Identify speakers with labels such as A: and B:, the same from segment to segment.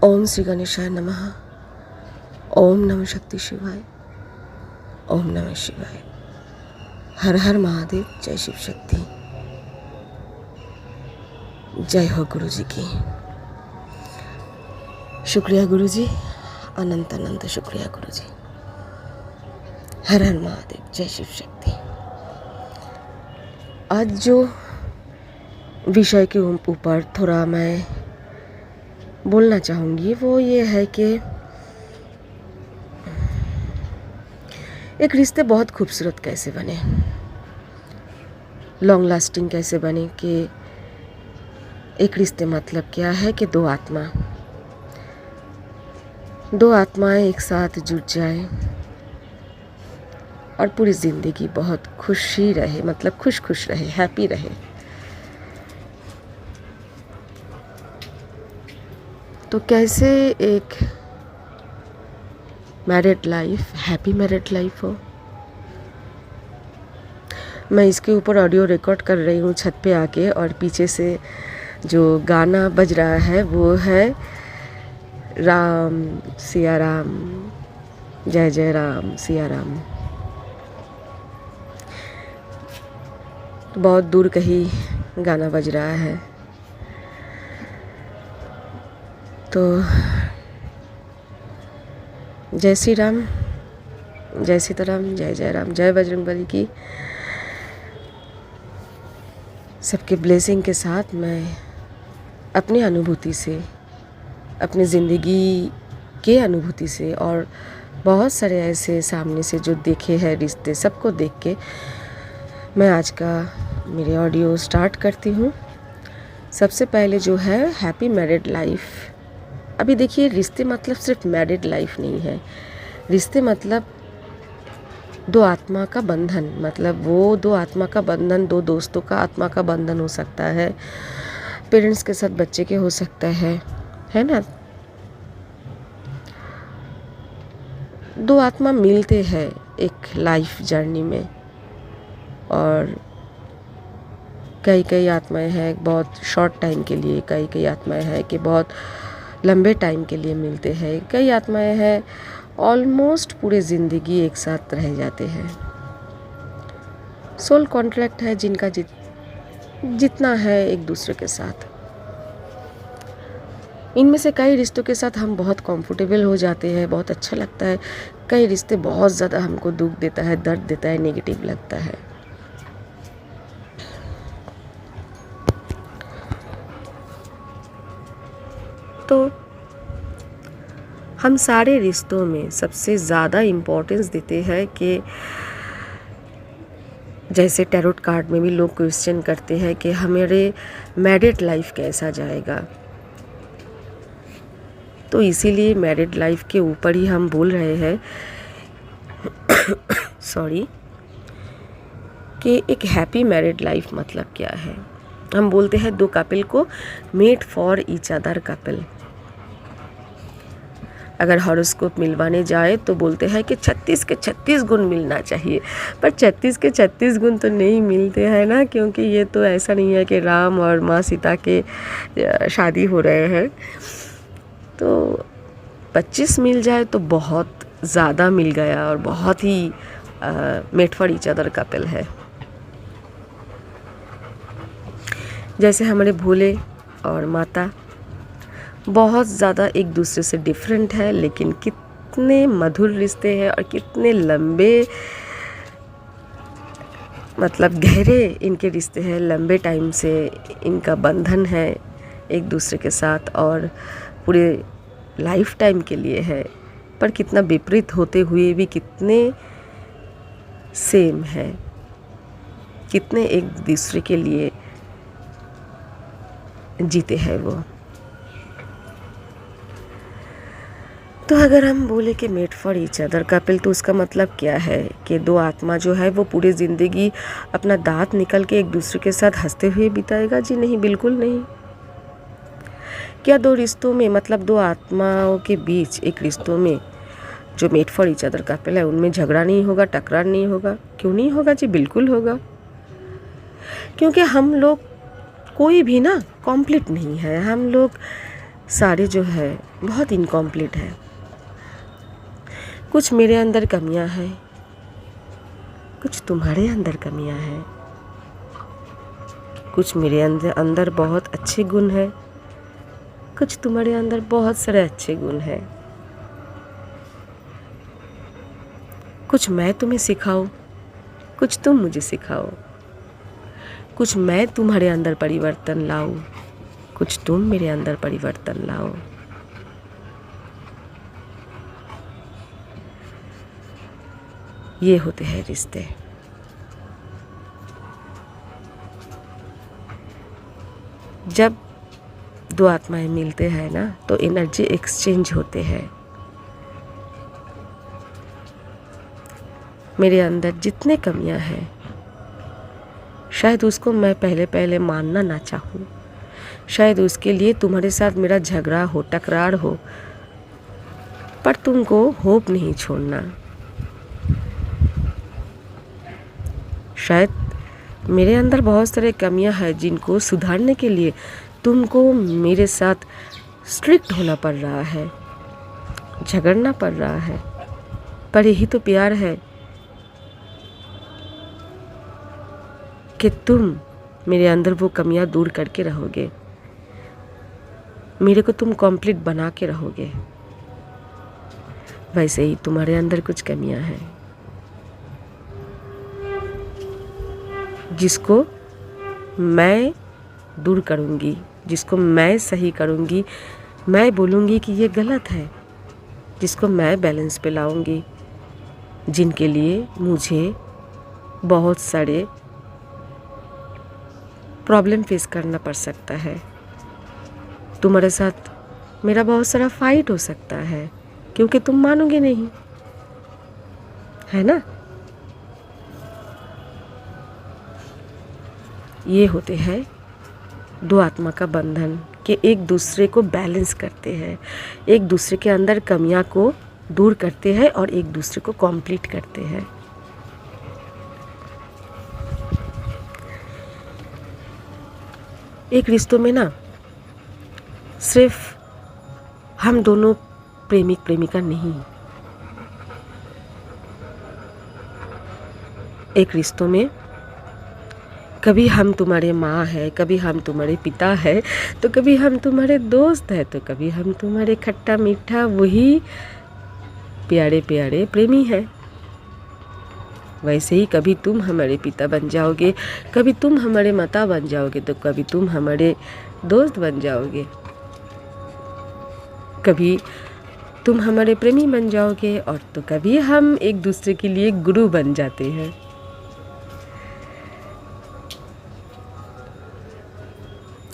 A: ओम श्री गणेशाय नमः। ओम नमः शक्ति शिवाय। ओम नमः शिवाय। हर हर महादेव। जय शिव शक्ति। जय हो गुरु जी की। शुक्रिया गुरु जी, अनंत अनंत शुक्रिया गुरु जी। हर हर महादेव। जय शिव शक्ति। आज जो विषय के ऊपर थोड़ा मैं बोलना चाहूँगी वो ये है कि एक रिश्ते बहुत खूबसूरत कैसे बने, लॉन्ग लास्टिंग कैसे बने। कि एक रिश्ते मतलब क्या है कि दो आत्माएं एक साथ जुट जाए और पूरी ज़िंदगी बहुत खुशी रहे, मतलब खुश रहे, हैप्पी रहे। तो कैसे एक married life, happy married life हो। मैं इसके ऊपर ऑडियो रिकॉर्ड कर रही हूँ छत पे आके, और पीछे से जो गाना बज रहा है वो है राम सिया राम, जय जय राम सिया राम। बहुत दूर कहीं गाना बज रहा है। तो जय श्री राम, जय सीताराम, जय जय राम, जय बजरंगबली की। सबके ब्लेसिंग के साथ मैं अपनी अनुभूति से, अपनी ज़िंदगी के अनुभूति से, और बहुत सारे ऐसे सामने से जो देखे हैं रिश्ते, सबको देख के मैं आज का मेरे ऑडियो स्टार्ट करती हूँ। सबसे पहले जो है हैप्पी मैरिड लाइफ। अभी देखिए, रिश्ते मतलब सिर्फ मैरिड लाइफ नहीं है। रिश्ते मतलब दो आत्मा का बंधन, मतलब वो दो आत्मा का बंधन, दो दोस्तों का आत्मा का बंधन हो सकता है, पेरेंट्स के साथ बच्चे के हो सकता है ना। दो आत्मा मिलते हैं एक लाइफ जर्नी में, और कई आत्माएं हैं बहुत शॉर्ट टाइम के लिए, कई आत्माएं हैं कि बहुत लंबे टाइम के लिए मिलते हैं, कई आत्माएं हैं ऑलमोस्ट पूरे ज़िंदगी एक साथ रह जाते हैं। सोल कॉन्ट्रैक्ट है जिनका जितना है एक दूसरे के साथ। इनमें से कई रिश्तों के साथ हम बहुत कंफर्टेबल हो जाते हैं, बहुत अच्छा लगता है। कई रिश्ते बहुत ज़्यादा हमको दुख देता है, दर्द देता है, नेगेटिव लगता है। तो हम सारे रिश्तों में सबसे ज़्यादा इम्पोर्टेंस देते हैं कि जैसे टैरोट कार्ड में भी लोग क्वेश्चन करते हैं कि हमारे मैरिड लाइफ कैसा जाएगा। तो इसीलिए मैरिड लाइफ के ऊपर ही हम बोल रहे हैं सॉरी, कि एक हैप्पी मैरिड लाइफ मतलब क्या है। हम बोलते हैं दो कपल को made for each other couple. अगर हॉरोस्कोप मिलवाने जाए तो बोलते हैं कि 36 के 36 गुण मिलना चाहिए, पर 36 के 36 गुण तो नहीं मिलते हैं ना, क्योंकि ये तो ऐसा नहीं है कि राम और माँ सीता के शादी हो रहे हैं। तो 25 मिल जाए तो बहुत ज़्यादा मिल गया, और बहुत he made for each other couple है। जैसे हमारे भोले और माता बहुत ज़्यादा एक दूसरे से डिफरेंट है, लेकिन कितने मधुर रिश्ते हैं और कितने लंबे, मतलब गहरे इनके रिश्ते हैं। लंबे टाइम से इनका बंधन है एक दूसरे के साथ, और पूरे लाइफ टाइम के लिए है। पर कितना विपरीत होते हुए भी कितने सेम है, कितने एक दूसरे के लिए जीते हैं वो। तो अगर हम बोले कि made for each other couple, तो उसका मतलब क्या है कि दो आत्मा जो है वो पूरी ज़िंदगी अपना दांत निकल के एक दूसरे के साथ हंसते हुए बिताएगा? जी नहीं, बिल्कुल नहीं। क्या दो रिश्तों में, मतलब दो आत्माओं के बीच एक रिश्तों में जो made for each other couple है, उनमें झगड़ा नहीं होगा, टकरार नहीं होगा? क्यों नहीं होगा जी, बिल्कुल होगा। क्योंकि हम लोग कोई भी ना कंप्लीट नहीं है। हम लोग सारी जो है बहुत इनकम्प्लीट है। कुछ मेरे अंदर कमियां हैं, कुछ तुम्हारे अंदर कमियां हैं। कुछ मेरे अंदर बहुत अच्छे गुण हैं, कुछ तुम्हारे अंदर बहुत सारे अच्छे गुण हैं। कुछ मैं तुम्हें सिखाऊं, कुछ तुम मुझे सिखाओ। कुछ मैं तुम्हारे अंदर परिवर्तन लाऊं, कुछ तुम मेरे अंदर परिवर्तन लाओ। ये होते हैं रिश्ते। जब दो आत्माएं मिलते हैं ना, तो एनर्जी एक्सचेंज होते हैं। मेरे अंदर जितने कमियां हैं, शायद उसको मैं पहले मानना ना चाहूँ, शायद उसके लिए तुम्हारे साथ मेरा झगड़ा हो, टकरार हो, पर तुमको होप नहीं छोड़ना। शायद मेरे अंदर बहुत सारे कमियां हैं जिनको सुधारने के लिए तुमको मेरे साथ स्ट्रिक्ट होना पड़ रहा है, झगड़ना पड़ रहा है, पर यही तो प्यार है कि तुम मेरे अंदर वो कमियां दूर करके रहोगे, मेरे को तुम कंप्लीट बना के रहोगे। वैसे ही तुम्हारे अंदर कुछ कमियां हैं जिसको मैं दूर करूंगी, जिसको मैं सही करूंगी, मैं बोलूंगी कि ये गलत है, जिसको मैं बैलेंस पे लाऊंगी, जिनके लिए मुझे बहुत सारे प्रॉब्लम फेस करना पड़ सकता है। तुम्हारे साथ मेरा बहुत सारा फाइट हो सकता है, क्योंकि तुम मानोगे नहीं, है ना। ये होते हैं दो आत्मा का बंधन कि एक दूसरे को बैलेंस करते हैं, एक दूसरे के अंदर कमियां को दूर करते हैं और एक दूसरे को कंप्लीट करते हैं। एक रिश्तों में ना सिर्फ हम दोनों प्रेमिक प्रेमिका नहीं, एक रिश्तों में कभी हम तुम्हारे माँ है, कभी हम तुम्हारे पिता है, तो कभी हम तुम्हारे दोस्त है, तो कभी हम तुम्हारे खट्टा मीठा वही प्यारे प्यारे प्रेमी है। वैसे ही कभी तुम हमारे पिता बन जाओगे, कभी तुम हमारे माता बन जाओगे, तो कभी तुम हमारे दोस्त बन जाओगे, कभी तुम हमारे प्रेमी बन जाओगे, और तो कभी हम एक दूसरे के लिए गुरु बन जाते हैं।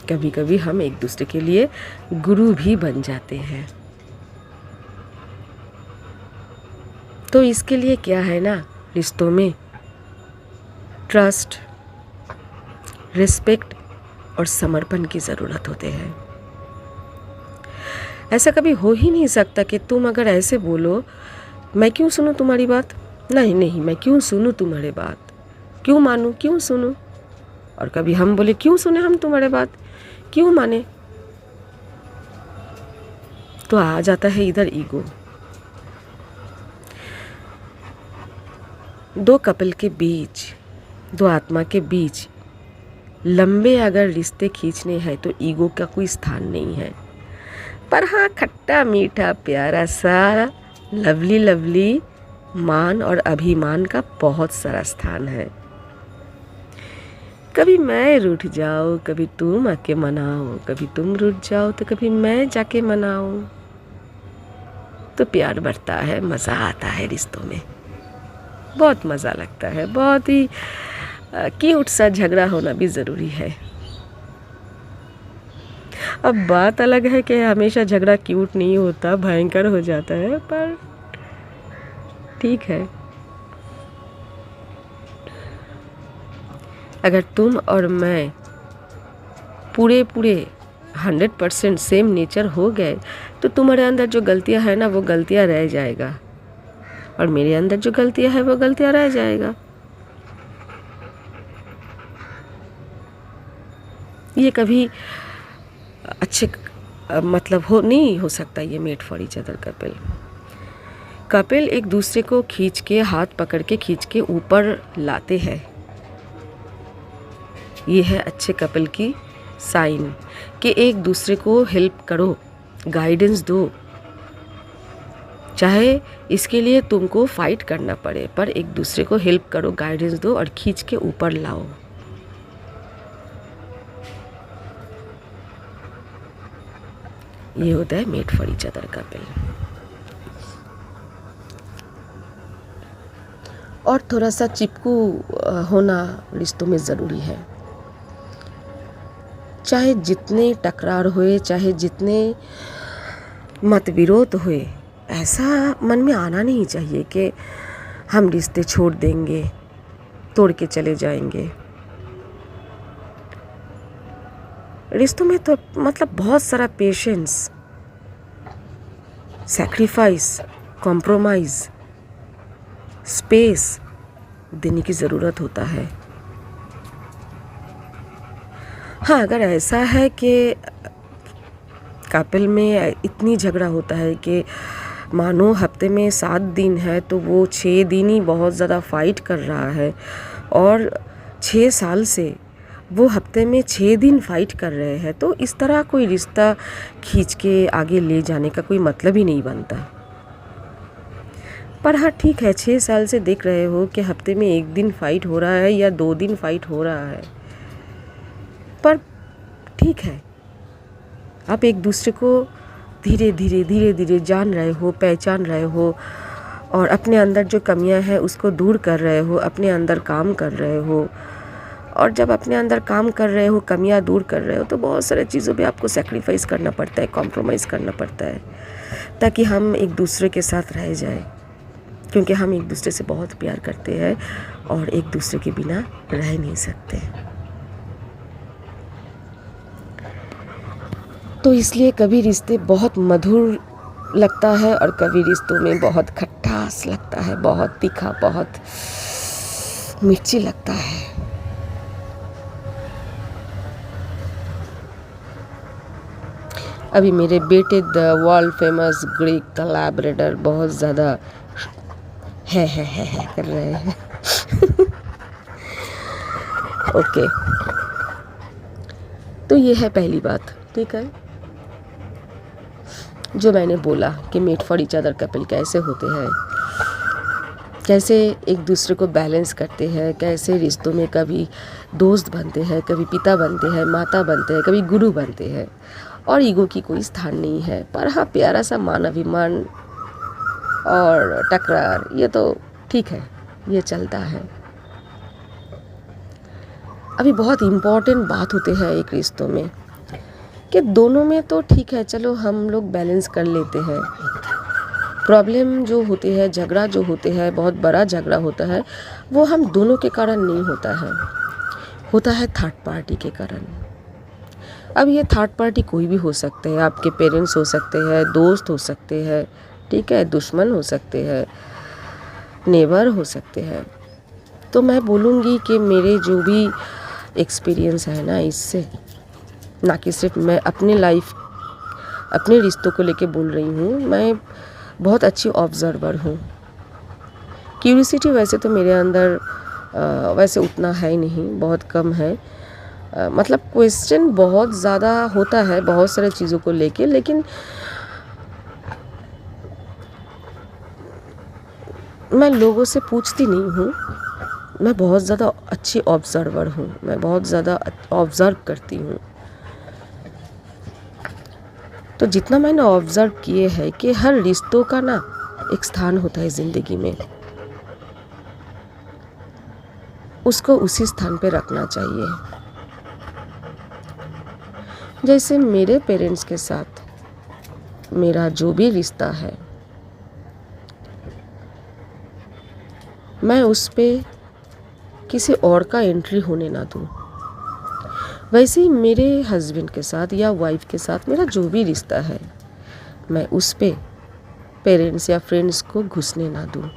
A: कभी कभी हम एक दूसरे के लिए गुरु भी बन जाते हैं। तो इसके लिए क्या है ना, रिश्तों में ट्रस्ट, रिस्पेक्ट और समर्पण की ज़रूरत होते हैं। ऐसा कभी हो ही नहीं सकता कि तुम अगर ऐसे बोलो, मैं क्यों सुनूं तुम्हारी बात, नहीं नहीं मैं क्यों सुनूं तुम्हारी बात, क्यों मानूं, क्यों सुनूं। और कभी हम बोले क्यों सुने हम तुम्हारे बात, क्यों माने। तो आ जाता है इधर ईगो। दो कपल के बीच, दो आत्मा के बीच लंबे अगर रिश्ते खींचने हैं तो ईगो का कोई स्थान नहीं है। पर हाँ, खट्टा मीठा प्यारा सा लवली लवली मान और अभिमान का बहुत सारा स्थान है। कभी मैं रूठ जाऊँ, कभी तुम आके मनाओ, कभी तुम रूठ जाओ तो कभी मैं जाके मनाऊं, तो प्यार बढ़ता है, मज़ा आता है रिश्तों में, बहुत मज़ा लगता है। बहुत ही क्यूट सा झगड़ा होना भी ज़रूरी है। अब बात अलग है कि हमेशा झगड़ा क्यूट नहीं होता, भयंकर हो जाता है, पर ठीक है। अगर तुम और मैं पूरे 100% सेम नेचर हो गए, तो तुम्हारे अंदर जो गलतियां है ना, वो गलतियां रह जाएगा, और मेरे अंदर जो गलतियां है वो गलतियां रह जाएगा। ये कभी अच्छे मतलब हो नहीं हो सकता ये made for each other couple. Couple एक दूसरे को खींच के, हाथ पकड़ के खींच के ऊपर लाते हैं। ये है अच्छे कपल की साइन कि एक दूसरे को हेल्प करो, गाइडेंस दो, चाहे इसके लिए तुमको फाइट करना पड़े, पर एक दूसरे को हेल्प करो, गाइडेंस दो और खींच के ऊपर लाओ। ये होता है made for each other couple. और थोड़ा सा चिपकू होना रिश्तों में ज़रूरी है। चाहे जितने टकरार हुए, चाहे जितने मतविरोध हुए, ऐसा मन में आना नहीं चाहिए कि हम रिश्ते छोड़ देंगे, तोड़ के चले जाएंगे। रिश्तों में तो मतलब बहुत सारा पेशेंस, सैक्रिफाइस, कॉम्प्रोमाइज़, स्पेस देने की ज़रूरत होता है। हाँ, अगर ऐसा है कि कपल में इतनी झगड़ा होता है कि मानो हफ्ते में 7 दिन है तो वो 6 दिन ही बहुत ज़्यादा फाइट कर रहा है, और 6 साल से वो हफ्ते में 6 दिन फाइट कर रहे हैं, तो इस तरह कोई रिश्ता खींच के आगे ले जाने का कोई मतलब ही नहीं बनता। पर हाँ ठीक है, 6 साल से देख रहे हो कि हफ्ते में 1 दिन फाइट हो रहा है या 2 दिन फाइट हो रहा है, पर ठीक है, आप एक दूसरे को धीरे धीरे जान रहे हो, पहचान रहे हो, और अपने अंदर जो कमियां हैं उसको दूर कर रहे हो, अपने अंदर काम कर रहे हो। और जब अपने अंदर काम कर रहे हो, कमियां दूर कर रहे हो, तो बहुत सारे चीज़ों पे आपको सेक्रीफाइस करना पड़ता है, कॉम्प्रोमाइज़ करना पड़ता है, ताकि हम एक दूसरे के साथ रह जाए, क्योंकि हम एक दूसरे से बहुत प्यार करते हैं और एक दूसरे के बिना रह नहीं सकते। तो इसलिए कभी रिश्ते बहुत मधुर लगता है और कभी रिश्तों में बहुत खट्टास लगता है, बहुत तीखा, बहुत मिर्ची लगता है। अभी मेरे बेटे the world famous Greek Labrador बहुत ज़्यादा है कर रहे हैं। ओके, तो ये है पहली बात, ठीक है, जो मैंने बोला कि made for each other couple कैसे होते हैं, कैसे एक दूसरे को बैलेंस करते हैं, कैसे रिश्तों में कभी दोस्त बनते हैं, कभी पिता बनते हैं, माता बनते हैं, कभी गुरु बनते हैं, और ईगो की कोई स्थान नहीं है। पर हाँ, प्यारा सा मानवाभिमान और टकरार, ये तो ठीक है, ये चलता है। अभी बहुत इम्पोर्टेंट बात होते हैं एक रिश्तों में कि दोनों में तो ठीक है, चलो हम लोग बैलेंस कर लेते हैं। प्रॉब्लम जो होती है, झगड़ा जो होते हैं, बहुत बड़ा झगड़ा होता है, वो हम दोनों के कारण नहीं होता है थर्ड पार्टी के कारण। अब ये थर्ड पार्टी कोई भी हो सकते हैं, आपके पेरेंट्स हो सकते हैं, दोस्त हो सकते हैं, ठीक है, दुश्मन हो सकते हैं, नेबर हो सकते हैं। तो मैं बोलूँगी कि मेरे जो भी एक्सपीरियंस है ना, इससे ना कि सिर्फ मैं अपने लाइफ, अपने रिश्तों को लेके बोल रही हूँ, मैं बहुत अच्छी ऑब्जर्वर हूँ। क्यूरियोसिटी वैसे तो मेरे अंदर वैसे उतना है नहीं, बहुत कम है, मतलब क्वेश्चन बहुत ज़्यादा होता है बहुत सारे चीज़ों को लेके, लेकिन मैं लोगों से पूछती नहीं हूँ। मैं बहुत ज़्यादा अच्छी ऑब्जर्वर हूँ, मैं बहुत ज़्यादा ऑब्ज़र्व करती हूँ। तो जितना मैंने ऑब्ज़र्व किए है कि हर रिश्तों का ना एक स्थान होता है ज़िंदगी में, उसको उसी स्थान पे रखना चाहिए। जैसे मेरे पेरेंट्स के साथ मेरा जो भी रिश्ता है, मैं उस पे किसी और का एंट्री होने ना दूँ। वैसे ही मेरे हस्बैंड के साथ या वाइफ के साथ मेरा जो भी रिश्ता है, मैं उस पे पेरेंट्स या फ्रेंड्स को घुसने ना दूँ।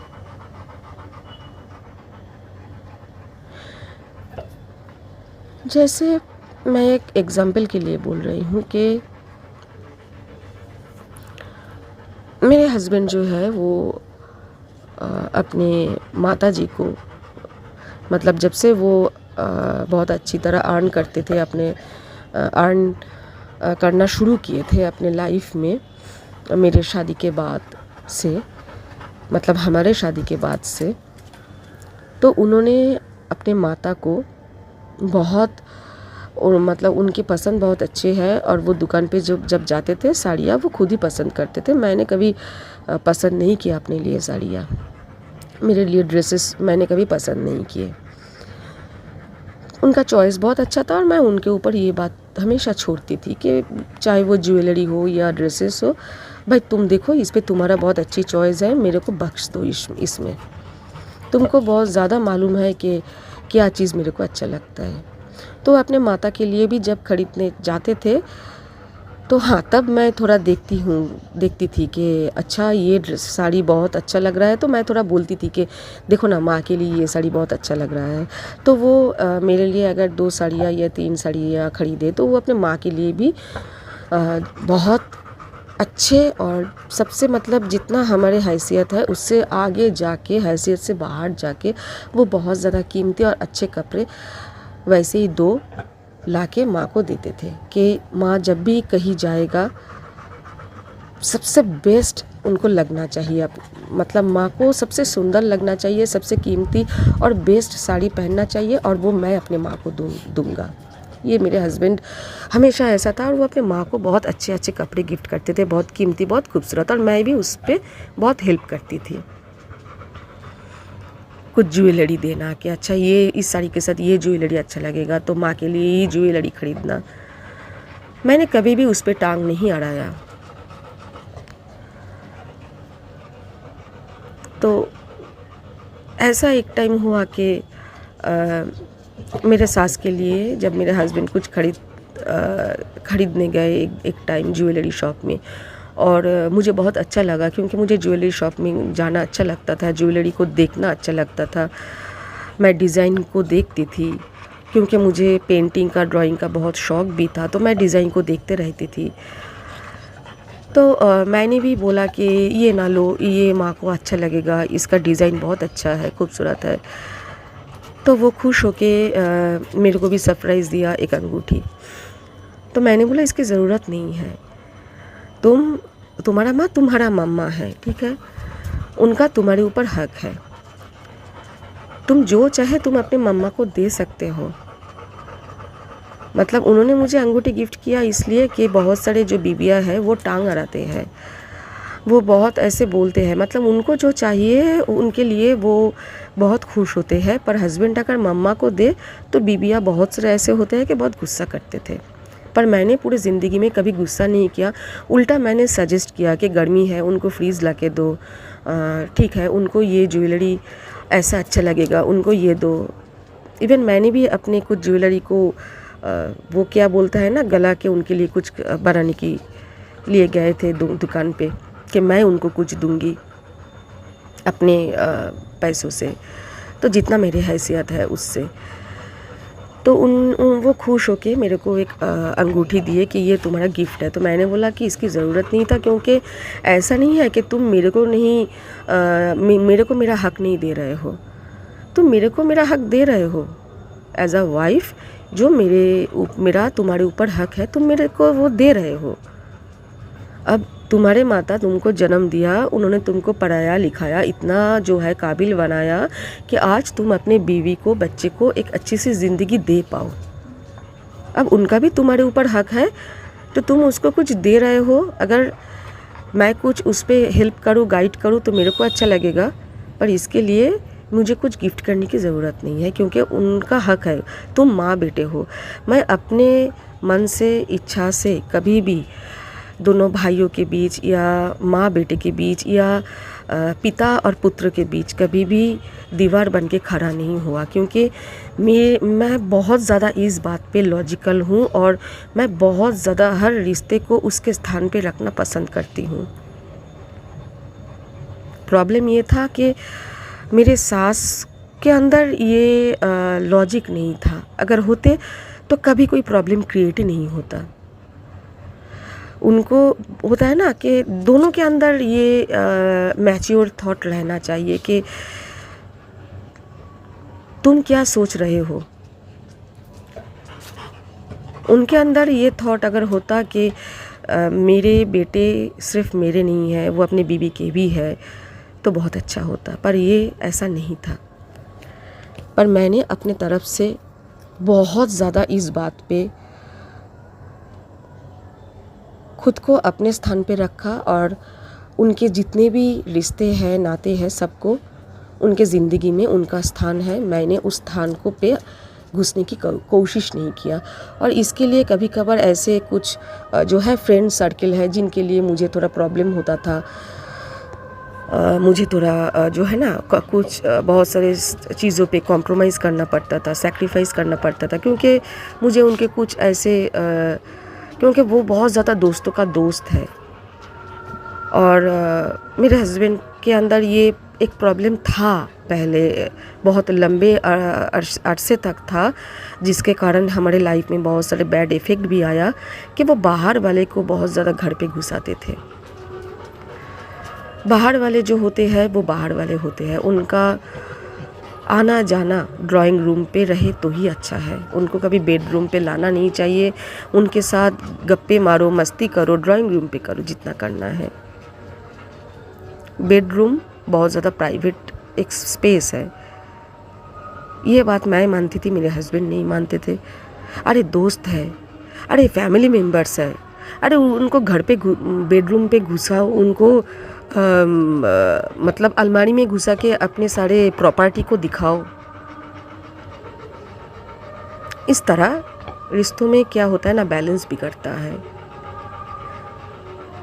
A: जैसे मैं एक एग्जाम्पल के लिए बोल रही हूँ कि मेरे हस्बैंड जो है वो अपने माताजी को, मतलब जब से वो बहुत अच्छी तरह अर्न करते थे, अपने अर्न करना शुरू किए थे अपने लाइफ में, मेरे शादी के बाद से, मतलब हमारे शादी के बाद से, तो उन्होंने अपने माता को बहुत, और मतलब उनकी पसंद बहुत अच्छी है, और वो दुकान पे जब जाते थे साड़ियाँ वो खुद ही पसंद करते थे। मैंने कभी पसंद नहीं किया अपने लिए साड़ियाँ, मेरे लिए ड्रेसेस मैंने कभी पसंद नहीं किए। उनका चॉइस बहुत अच्छा था, और मैं उनके ऊपर ये बात हमेशा छोड़ती थी कि चाहे वो ज्वेलरी हो या ड्रेसेस हो, भाई तुम देखो इस पे तुम्हारा बहुत अच्छी चॉइस है, मेरे को बख्श दो इसमें, तुमको बहुत ज़्यादा मालूम है कि क्या चीज़ मेरे को अच्छा लगता है। तो अपने माता के लिए भी जब खरीदने जाते थे तो हाँ, तब मैं थोड़ा देखती थी कि अच्छा ये साड़ी बहुत अच्छा लग रहा है, तो मैं थोड़ा बोलती थी कि देखो ना माँ के लिए ये साड़ी बहुत अच्छा लग रहा है। तो वो मेरे लिए अगर 2 साड़ियाँ या 3 साड़ियाँ खरीदे तो वो अपने माँ के लिए भी बहुत अच्छे, और सबसे मतलब जितना हमारे हैसियत है उससे आगे जाके, हैसियत से बाहर जाके वो बहुत ज़्यादा कीमती और अच्छे कपड़े वैसे ही 2 लाके माँ को देते थे कि माँ जब भी कहीं जाएगा सबसे बेस्ट उनको लगना चाहिए। अब मतलब माँ को सबसे सुंदर लगना चाहिए, सबसे कीमती और बेस्ट साड़ी पहनना चाहिए, और वो मैं अपने माँ को दूंगा। ये मेरे हस्बैंड हमेशा ऐसा था, और वो अपने माँ को बहुत अच्छे अच्छे कपड़े गिफ्ट करते थे, बहुत कीमती, बहुत खूबसूरत, और मैं भी उस पर बहुत हेल्प करती थी। कुछ ज्वेलरी देना कि अच्छा ये इस साड़ी के साथ ये ज्वेलरी अच्छा लगेगा तो माँ के लिए ये ज्वेलरी खरीदना। मैंने कभी भी उस पर टांग नहीं अड़ाया। तो ऐसा एक टाइम हुआ कि मेरे सास के लिए जब मेरे हस्बैंड कुछ खरीदने गए एक टाइम ज्वेलरी शॉप में, और मुझे बहुत अच्छा लगा क्योंकि मुझे ज्वेलरी शॉप में जाना अच्छा लगता था, ज्वेलरी को देखना अच्छा लगता था, मैं डिज़ाइन को देखती थी क्योंकि मुझे पेंटिंग का, ड्राइंग का बहुत शौक़ भी था, तो मैं डिज़ाइन को देखते रहती थी। तो मैंने भी बोला कि ये ना लो, ये माँ को अच्छा लगेगा, इसका डिज़ाइन बहुत अच्छा है, खूबसूरत है। तो वो खुश होके मेरे को भी सरप्राइज़ दिया एक अंगूठी। तो मैंने बोला इसकी ज़रूरत नहीं है, तुम्हारा माँ तुम्हारा मम्मा है, ठीक है, उनका तुम्हारे ऊपर हक है, तुम जो चाहे तुम अपने मम्मा को दे सकते हो। मतलब उन्होंने मुझे अंगूठी गिफ्ट किया इसलिए कि बहुत सारे जो बीबियाँ हैं वो टांग अड़ाते हैं, वो बहुत ऐसे बोलते हैं, मतलब उनको जो चाहिए उनके लिए वो बहुत खुश होते हैं, पर हस्बैंड अगर मम्मा को दे तो बीबियाँ बहुत सारे ऐसे होते हैं कि बहुत गुस्सा करते थे। पर मैंने पूरी ज़िंदगी में कभी गुस्सा नहीं किया, उल्टा मैंने सजेस्ट किया कि गर्मी है उनको फ्रीज़ ला के दो, ठीक है उनको ये ज्वेलरी ऐसा अच्छा लगेगा, उनको ये दो। इवन मैंने भी अपने कुछ ज्वेलरी को वो क्या बोलता है ना, गला के उनके लिए कुछ बनाने की लिए गए थे दुकान पे कि मैं उनको कुछ दूंगी अपने पैसों से, तो जितना मेरी हैसियत है उससे। तो वो खुश होके मेरे को एक अंगूठी दिए कि ये तुम्हारा गिफ्ट है। तो मैंने बोला कि इसकी ज़रूरत नहीं था, क्योंकि ऐसा नहीं है कि तुम मेरे को नहीं मेरे को मेरा हक नहीं दे रहे हो, तुम मेरे को मेरा हक दे रहे हो एज अ वाइफ, जो मेरा तुम्हारे ऊपर हक है तुम मेरे को वो दे रहे हो। अब तुम्हारे माता तुमको जन्म दिया, उन्होंने तुमको पढ़ाया लिखाया, इतना जो है काबिल बनाया कि आज तुम अपने बीवी को, बच्चे को एक अच्छी सी ज़िंदगी दे पाओ। अब उनका भी तुम्हारे ऊपर हक है, तो तुम उसको कुछ दे रहे हो। अगर मैं कुछ उस पर हेल्प करूँ, गाइड करूँ तो मेरे को अच्छा लगेगा, पर इसके लिए मुझे कुछ गिफ्ट करने की ज़रूरत नहीं है, क्योंकि उनका हक है। तुम माँ बेटे हो। मैं अपने मन से, इच्छा से कभी भी दोनों भाइयों के बीच या माँ बेटे के बीच या पिता और पुत्र के बीच कभी भी दीवार बन के खड़ा नहीं हुआ, क्योंकि मैं बहुत ज़्यादा इस बात पे लॉजिकल हूँ, और मैं बहुत ज़्यादा हर रिश्ते को उसके स्थान पे रखना पसंद करती हूँ। प्रॉब्लम ये था कि मेरे सास के अंदर ये लॉजिक नहीं था, अगर होते तो कभी कोई प्रॉब्लम क्रिएट ही नहीं होता। उनको होता है ना कि दोनों के अंदर ये मैच्योर थॉट रहना चाहिए कि तुम क्या सोच रहे हो। उनके अंदर ये थॉट अगर होता कि मेरे बेटे सिर्फ मेरे नहीं है, वो अपनी बीवी के भी है, तो बहुत अच्छा होता, पर ये ऐसा नहीं था। पर मैंने अपने तरफ से बहुत ज़्यादा इस बात पे खुद को अपने स्थान पे रखा और उनके जितने भी रिश्ते हैं, नाते हैं, सबको उनके ज़िंदगी में उनका स्थान है, मैंने उस स्थान को पे घुसने की कोशिश नहीं किया। और इसके लिए कभी कभार ऐसे कुछ जो है फ्रेंड सर्कल है जिनके लिए मुझे थोड़ा प्रॉब्लम होता था, मुझे थोड़ा जो है ना कुछ बहुत सारे चीज़ों पे कॉम्प्रोमाइज़ करना पड़ता था, सैक्रिफाइस करना पड़ता था, क्योंकि मुझे उनके कुछ ऐसे क्योंकि वो बहुत ज़्यादा दोस्तों का दोस्त है। और मेरे हस्बैंड के अंदर ये एक प्रॉब्लम था, पहले बहुत लंबे अरसे तक था, जिसके कारण हमारे लाइफ में बहुत सारे बैड इफ़ेक्ट भी आया कि वो बाहर वाले को बहुत ज़्यादा घर पे घुसाते थे। बाहर वाले जो होते हैं वो बाहर वाले होते हैं, उनका आना जाना ड्राइंग रूम पे रहे तो ही अच्छा है, उनको कभी बेडरूम पे लाना नहीं चाहिए। उनके साथ गप्पे मारो, मस्ती करो, ड्राइंग रूम पे करो जितना करना है। बेडरूम बहुत ज़्यादा प्राइवेट एक स्पेस है, ये बात मैं मानती थी, मेरे हस्बैंड नहीं मानते थे। अरे दोस्त है, अरे फैमिली मेम्बर्स है, अरे उनको घर पे बेडरूम पे घुसाओ, उनको मतलब अलमारी में घुसा के अपने सारे प्रॉपर्टी को दिखाओ। इस तरह रिश्तों में क्या होता है ना, बैलेंस बिगड़ता है।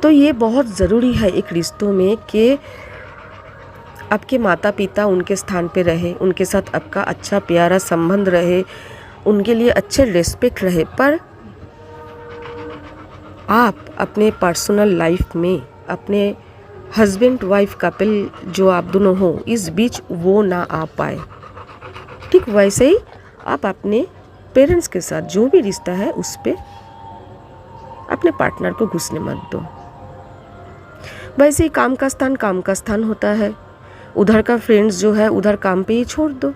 A: तो ये बहुत ज़रूरी है एक रिश्तों में कि आपके माता पिता उनके स्थान पे रहे, उनके साथ आपका अच्छा प्यारा संबंध रहे, उनके लिए अच्छे रिस्पेक्ट रहे, पर आप अपने पर्सनल लाइफ में अपने हस्बैंड वाइफ कपल जो आप दोनों हो, इस बीच वो ना आ पाए। ठीक वैसे ही आप अपने पेरेंट्स के साथ जो भी रिश्ता है उस पे अपने पार्टनर को घुसने मत दो। वैसे ही काम का स्थान होता है, उधर का फ्रेंड्स जो है उधर काम पे ही छोड़ दो।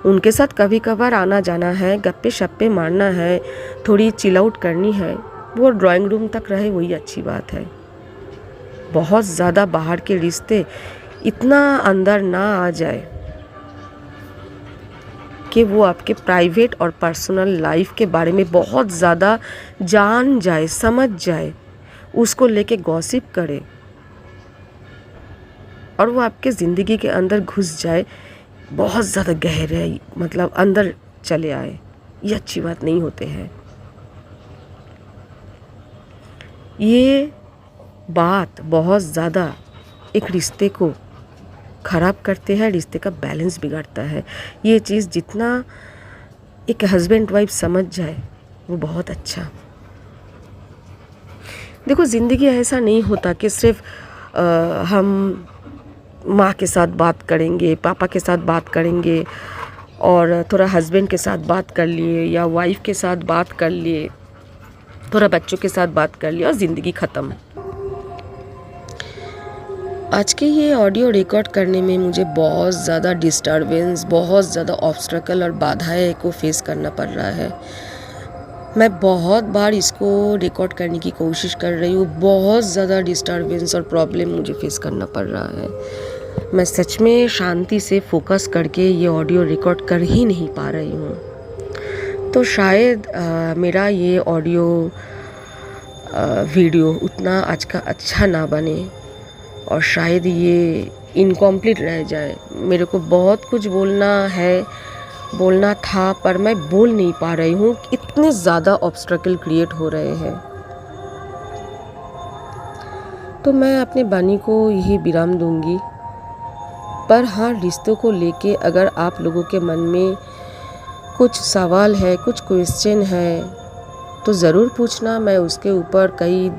A: उनके साथ कभी कभार आना जाना है, गप्पे शप्पे मारना है, थोड़ी चिल आउट करनी है, वो ड्राइंग रूम तक रहे वही अच्छी बात है। बहुत ज़्यादा बाहर के रिश्ते इतना अंदर ना आ जाए कि वो आपके प्राइवेट और पर्सनल लाइफ के बारे में बहुत ज़्यादा जान जाए, समझ जाए, उसको लेके गॉसिप करे और वो आपके ज़िंदगी के अंदर घुस जाए, बहुत ज़्यादा गहरे मतलब अंदर चले आए। ये अच्छी बात नहीं होते हैं। ये बात बहुत ज़्यादा एक रिश्ते को ख़राब करते हैं, रिश्ते का बैलेंस बिगाड़ता है। ये चीज़ जितना एक हस्बैंड वाइफ समझ जाए वो बहुत अच्छा। देखो ज़िंदगी ऐसा नहीं होता कि सिर्फ हम माँ के साथ बात करेंगे, पापा के साथ बात करेंगे और थोड़ा हस्बैंड के साथ बात कर लिए या वाइफ के साथ बात कर लिए, थोड़ा बच्चों के साथ बात कर लिया और ज़िंदगी ख़त्म। आज के ये ऑडियो रिकॉर्ड करने में मुझे बहुत ज़्यादा डिस्टर्बेंस, बहुत ज़्यादा ऑब्स्ट्रकल और बाधाएं को फेस करना पड़ रहा है। मैं बहुत बार इसको रिकॉर्ड करने की कोशिश कर रही हूँ, बहुत ज़्यादा डिस्टर्बेंस और प्रॉब्लम मुझे फेस करना पड़ रहा है। मैं सच में शांति से फोकस करके ये ऑडियो रिकॉर्ड कर ही नहीं पा रही हूँ। तो शायद मेरा ये ऑडियो वीडियो उतना आज का अच्छा ना बने और शायद ये इनकम्प्लीट रह जाए। मेरे को बहुत कुछ बोलना था पर मैं बोल नहीं पा रही हूँ, इतने ज़्यादा ऑब्स्ट्रकल क्रिएट हो रहे हैं। तो मैं अपने वाणी को यही विराम दूंगी। पर हाँ, रिश्तों को लेके अगर आप लोगों के मन में कुछ सवाल है, कुछ क्वेश्चन है तो ज़रूर पूछना। मैं उसके ऊपर कई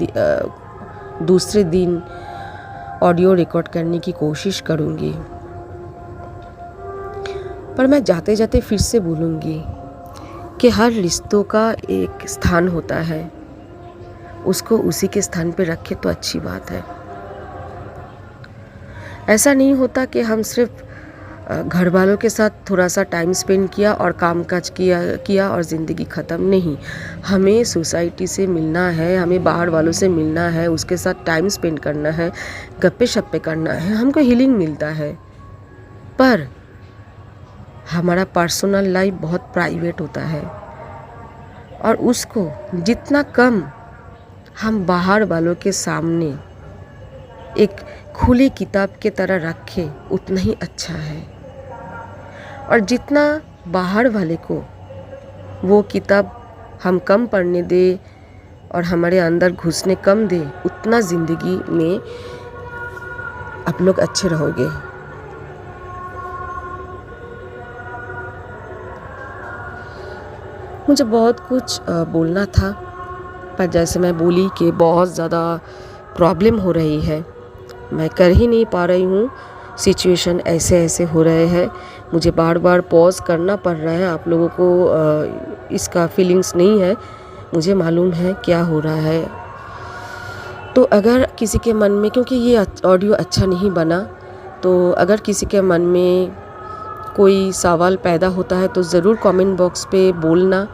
A: दूसरे दिन ऑडियो रिकॉर्ड करने की कोशिश करूँगी। पर मैं जाते जाते फिर से बोलूँगी कि हर रिश्तों का एक स्थान होता है, उसको उसी के स्थान पे रखें तो अच्छी बात है। ऐसा नहीं होता कि हम सिर्फ घर वालों के साथ थोड़ा सा टाइम स्पेंड किया और काम काज किया और ज़िंदगी ख़त्म। नहीं, हमें सोसाइटी से मिलना है, हमें बाहर वालों से मिलना है, उसके साथ टाइम स्पेंड करना है, गप्पे शप्पे करना है, हमको हीलिंग मिलता है। पर हमारा पर्सनल लाइफ बहुत प्राइवेट होता है और उसको जितना कम हम बाहर वालों के सामने एक खुली किताब के तरह रखें उतना ही अच्छा है। और जितना बाहर वाले को वो किताब हम कम पढ़ने दे और हमारे अंदर घुसने कम दे, उतना ज़िंदगी में आप लोग अच्छे रहोगे। मुझे बहुत कुछ बोलना था, पर जैसे मैं बोली कि बहुत ज़्यादा प्रॉब्लम हो रही है, मैं कर ही नहीं पा रही हूँ। सिचुएशन ऐसे हो रहे हैं, मुझे बार बार पॉज करना पड़ रहा है। आप लोगों को इसका फीलिंग्स नहीं है, मुझे मालूम है क्या हो रहा है। तो अगर किसी के मन में, क्योंकि ये ऑडियो अच्छा नहीं बना, तो अगर किसी के मन में कोई सवाल पैदा होता है तो ज़रूर कमेंट बॉक्स पे बोलना।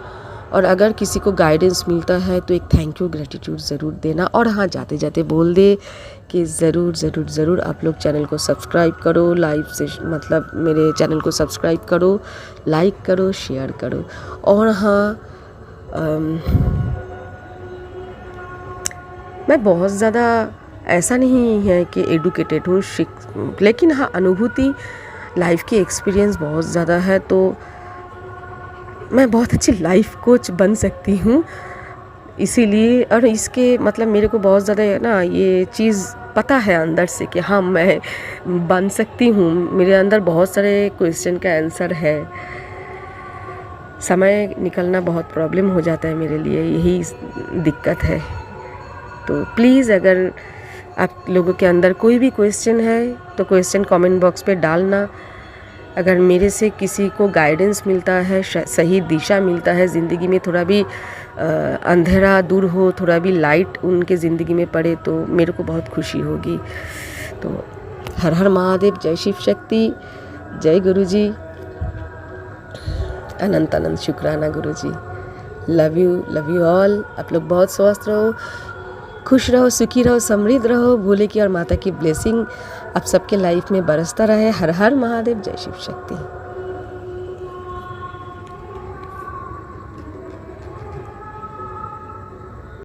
A: और अगर किसी को गाइडेंस मिलता है तो एक थैंक यू ग्रेटिट्यूड ज़रूर देना। और हाँ, जाते जाते बोल दे कि ज़रूर आप लोग चैनल को सब्सक्राइब करो, लाइव से मतलब मेरे चैनल को सब्सक्राइब करो, लाइक करो, शेयर करो। और हाँ, मैं बहुत ज़्यादा ऐसा नहीं है कि एडुकेटेड हूँ, लेकिन हाँ, अनुभूति लाइफ की एक्सपीरियंस बहुत ज़्यादा है, तो मैं बहुत अच्छी लाइफ कोच बन सकती हूँ। इसीलिए, और इसके मतलब मेरे को बहुत ज़्यादा ना ये चीज़ पता है अंदर से कि हाँ, मैं बन सकती हूँ। मेरे अंदर बहुत सारे क्वेश्चन का आंसर है। समय निकलना बहुत प्रॉब्लम हो जाता है मेरे लिए, यही दिक्कत है। तो प्लीज़, अगर आप लोगों के अंदर कोई भी क्वेश्चन है तो क्वेश्चन कमेंट बॉक्स पे डालना। अगर मेरे से किसी को गाइडेंस मिलता है, सही दिशा मिलता है, ज़िंदगी में थोड़ा भी अंधेरा दूर हो, थोड़ा भी लाइट उनके ज़िंदगी में पड़े, तो मेरे को बहुत खुशी होगी। तो हर हर महादेव, जय शिव शक्ति, जय गुरुजी, अनंत अनंत शुक्राना गुरुजी। Love you all. आप लोग बहुत स्वस्थ रहो, खुश रहो, सुखी रहो, समृद्ध रहो। भोले की और माता की ब्लेसिंग आप सबके लाइफ में बरसता रहे। हर हर महादेव, जय शिव शक्ति।